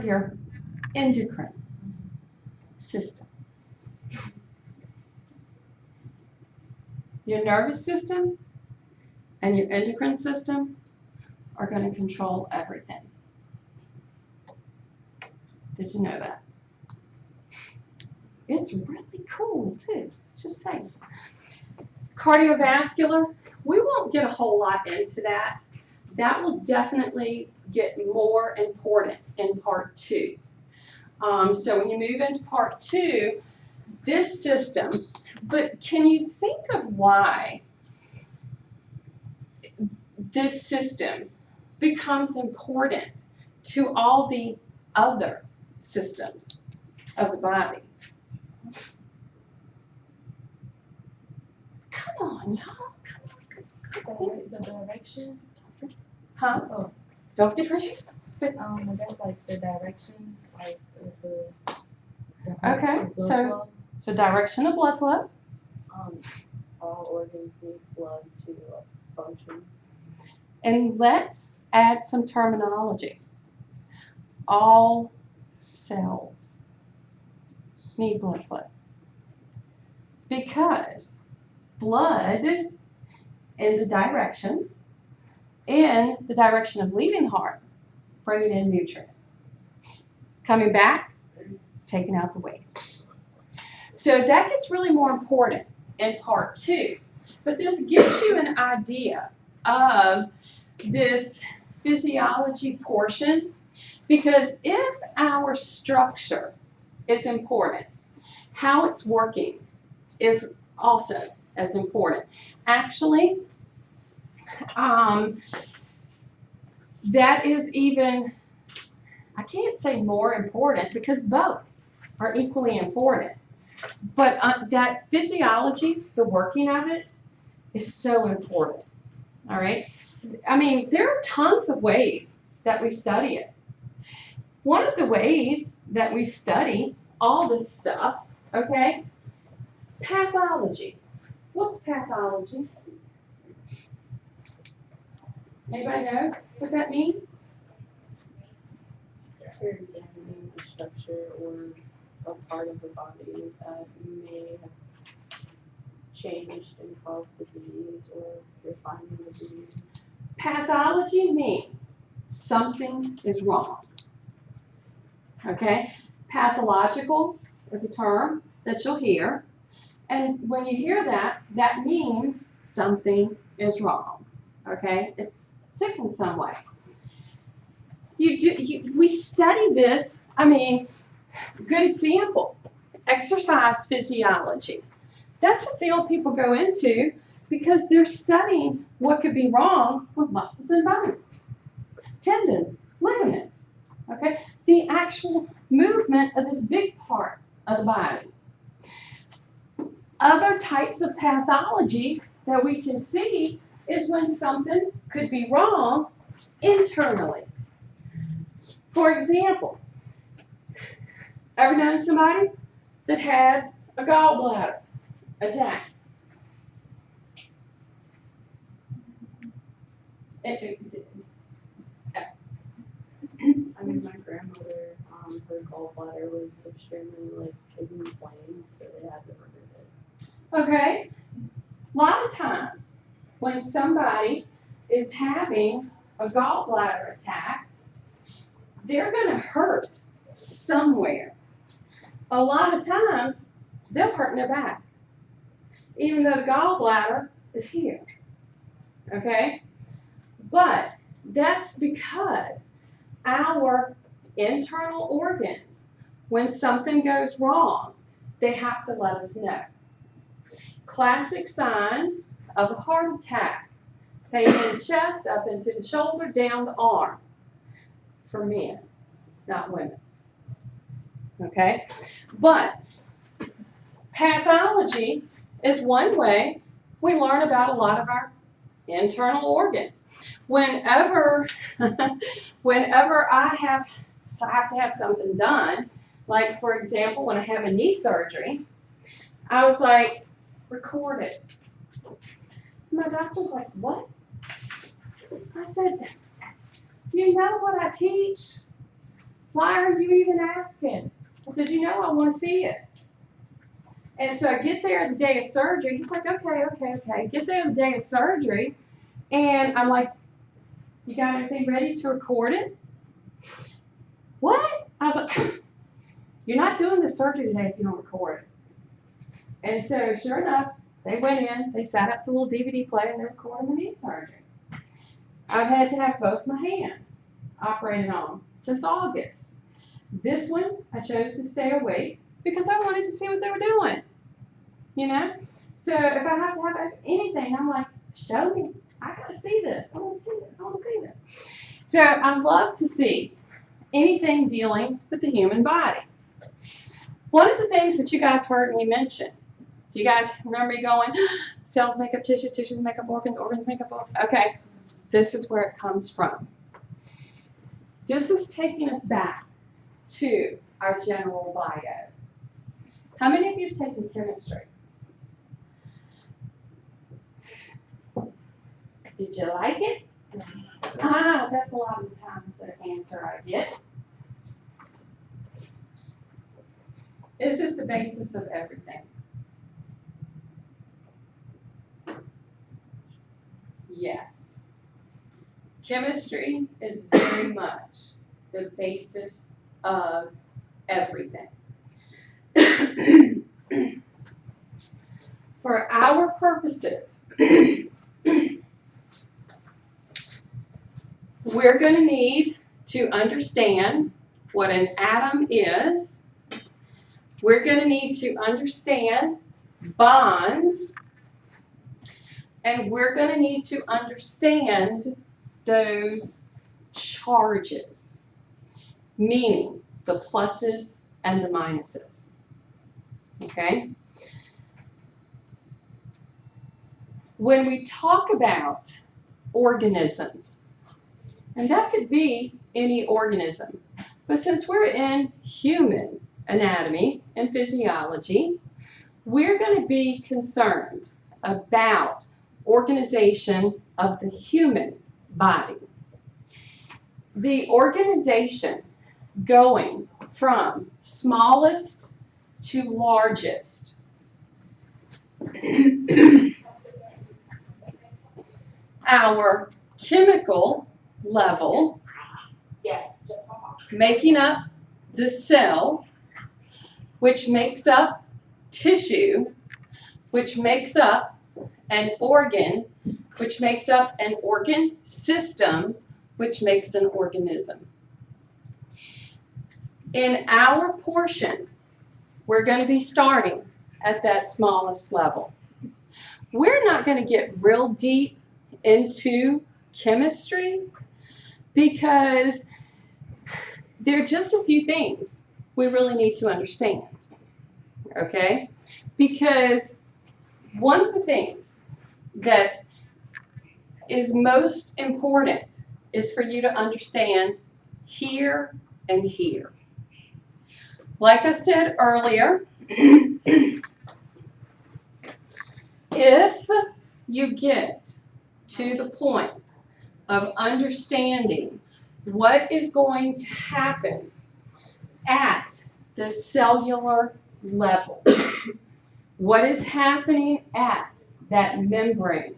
your endocrine system. Your nervous system and your endocrine system are going to control everything. Did you know that? It's really cool too, just saying. Cardiovascular, we won't get a whole lot into that. That will definitely get more important in part 2. So when you move into part 2, this system, but can you think of why this system becomes important to all the other systems of the body? Come on, y'all. Come on. The direction? Huh? Oh. Don't get pressure. I guess like the direction, like the Okay, so direction of blood flow. All organs need blood to function. And let's add some terminology. All cells need blood flow. Because blood in the directions, in the direction of leaving the heart, bringing in nutrients. Coming back, taking out the waste. So that gets really more important in part 2. But this gives you an idea of this physiology portion, because if our structure is important, how it's working is also as important. Actually, that is even, I can't say more important, because both are equally important. But that physiology, the working of it, is so important. All right? I mean, there are tons of ways that we study it. One of the ways that we study all this stuff, okay, pathology. What's pathology? Anybody know what that means? You're examining a structure or a part of the body that may have changed and caused the disease, or you're finding the disease. Pathology means something is wrong. Okay? Pathological is a term that you'll hear. And when you hear that, that means something is wrong. Okay? It's sick in some way. We study this. I mean, good example, exercise physiology. That's a field people go into because they're studying what could be wrong with muscles and bones, tendons, ligaments, okay? The actual movement of this big part of the body. Other types of pathology that we can see is when something could be wrong internally. For example, ever known somebody that had a gallbladder attack? I mean, my grandmother, her gallbladder was extremely inflamed, so they had to remove it. Okay. A lot of times when somebody is having a gallbladder attack, they're going to hurt somewhere. A lot of times they'll hurt in their back, even though the gallbladder is here. Okay? But that's because our internal organs, when something goes wrong, they have to let us know. Classic signs of a heart attack: pain in the chest, up into the shoulder, down the arm. For men, not women. Okay? But pathology is one way we learn about a lot of our internal organs. Whenever I have to have something done, like for example, when I have a knee surgery, I was like, record it. My doctor's like, what? I said, you know what I teach? Why are you even asking? I said, you know, I want to see it. And so I get there the day of surgery. He's like, okay. Get there the day of surgery. And I'm like, you got everything ready to record it? What? I was like, you're not doing the surgery today if you don't record it. And so sure enough, they went in, they sat up the little DVD player, and they're recording the knee surgery. I've had to have both my hands operated on since August. This one, I chose to stay awake because I wanted to see what they were doing, you know? So if I have to have anything, I'm like, show me. I got to see this. I want to see this. I want to see this. So I love to see anything dealing with the human body. One of the things that you guys heard me mention, do you guys remember me going, cells make up tissues, tissues make up organs, organs make up organs? Okay, this is where it comes from. This is taking us back to our general bio. How many of you have taken chemistry? Did you like it? That's a lot of the times the answer I get. Is it the basis of everything? Yes. Chemistry is very much the basis of everything. For our purposes, we're going to need to understand what an atom is. We're going to need to understand bonds. And we're going to need to understand those charges, meaning the pluses and the minuses. Okay? When we talk about organisms, and that could be any organism, but since we're in human anatomy and physiology, we're going to be concerned about organization of the human body. The organization going from smallest to largest. Our chemical level making up the cell, which makes up tissue, which makes up an organ, which makes up an organ system, which makes an organism. In our portion, we're going to be starting at that smallest level. We're not going to get real deep into chemistry because there are just a few things we really need to understand, okay? Because one of the things that is most important is for you to understand here and here. Like I said earlier, if you get to the point of understanding what is going to happen at the cellular level, what is happening at that membrane,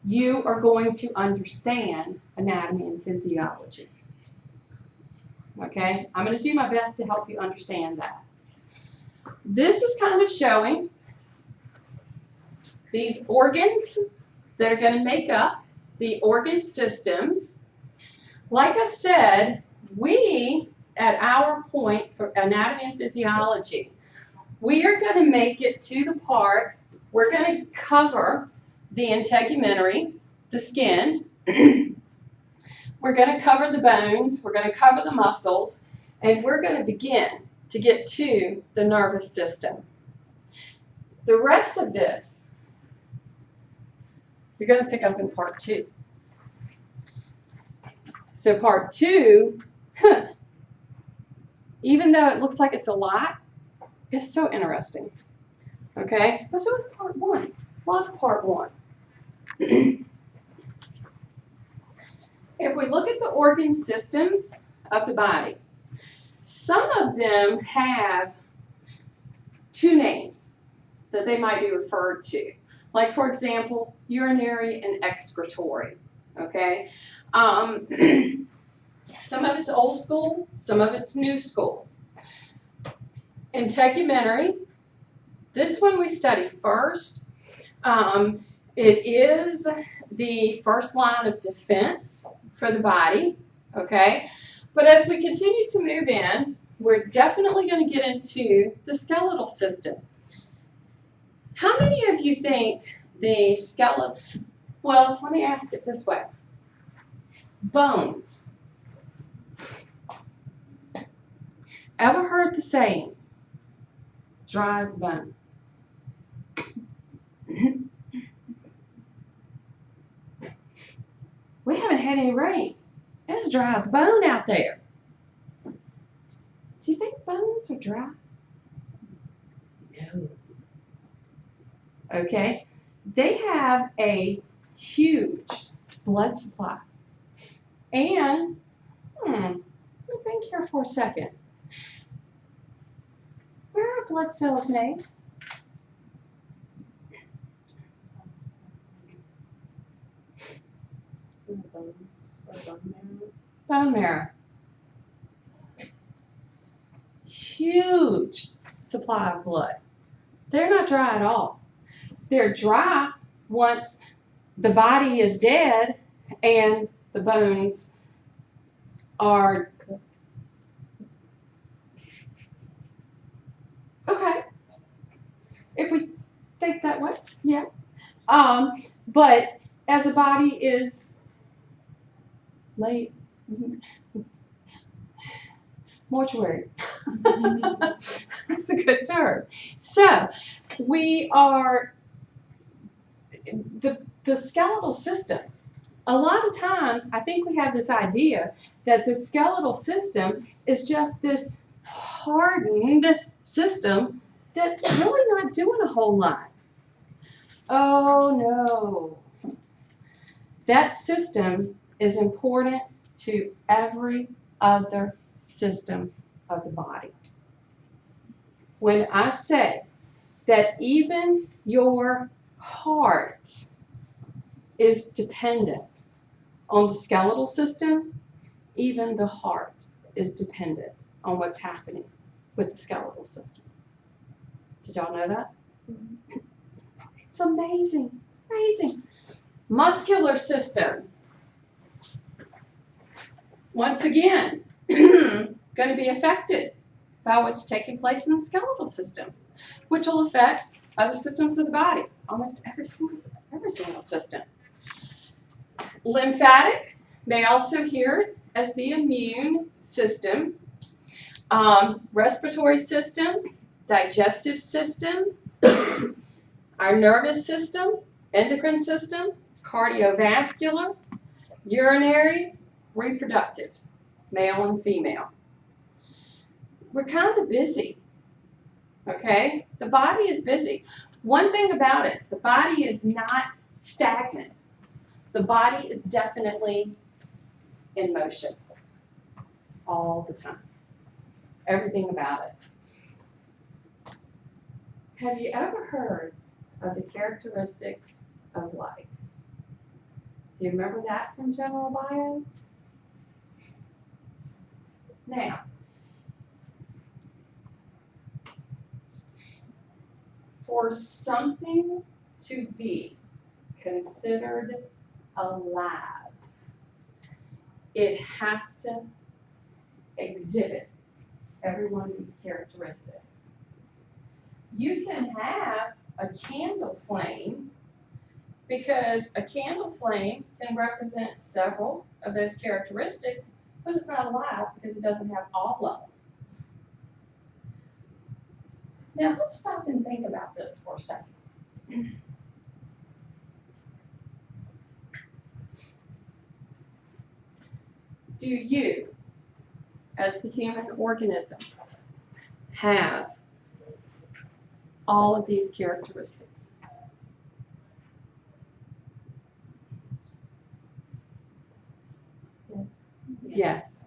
you are going to understand anatomy and physiology. Okay? I'm going to do my best to help you understand that. This is kind of showing these organs that are going to make up the organ systems. Like I said, we, at our point for anatomy and physiology, we are going to make it to the part, we're going to cover the integumentary, the skin. We're going to cover the bones, we're going to cover the muscles, and we're going to begin to get to the nervous system. The rest of this, you're going to pick up in part 2. So part 2, even though it looks like it's a lot, it's so interesting. Okay? But so is part 1. Love part 1. If we look at the organ systems of the body. Some of them have two names that they might be referred to. Like, for example, urinary and excretory, okay? Some of it's old school, some of it's new school. Integumentary, this one we study first. It is the first line of defense for the body, okay? But as we continue to move in, we're definitely going to get into the skeletal system. How many of you think the skeleton, well, let me ask it this way. Bones. Ever heard the saying, dry as a bone? We haven't had any rain. It's dry as a bone out there. Do you think bones are dry? No. Okay. They have a huge blood supply. And, let me think here for a second. Where are blood cells made? Bones or bone marrow. Bone marrow. Huge supply of blood. They're not dry at all. They're dry once the body is dead and the bones are okay. If we think that way, yeah. But as a body is late, mortuary. That's a good term. So we are the skeletal system. A lot of times, I think we have this idea that the skeletal system is just this hardened system that's really not doing a whole lot. Oh no. That system is important to every other system of the body. When I say that even your heart is dependent on the skeletal system, even the heart is dependent on what's happening with the skeletal system. Did y'all know that? Mm-hmm. It's amazing, amazing. Muscular system. Once again, going to be affected by what's taking place in the skeletal system, which will affect other systems of the body, almost every single system. Lymphatic, may also hear it as the immune system. Respiratory system, digestive system, our nervous system, endocrine system, cardiovascular, urinary, reproductives, male and female. We're kind of busy, okay? The body is busy. One thing about it, the body is not stagnant. The body is definitely in motion all the time. Everything about it. Have you ever heard of the characteristics of life? Do you remember that from General Bio? Now, for something to be considered alive, it has to exhibit every one of these characteristics. You can have a candle flame because a candle flame can represent several of those characteristics, but it's not alive because it doesn't have all of them. Now let's stop and think about this for a second. Do you, as the human organism, have all of these characteristics? Yes.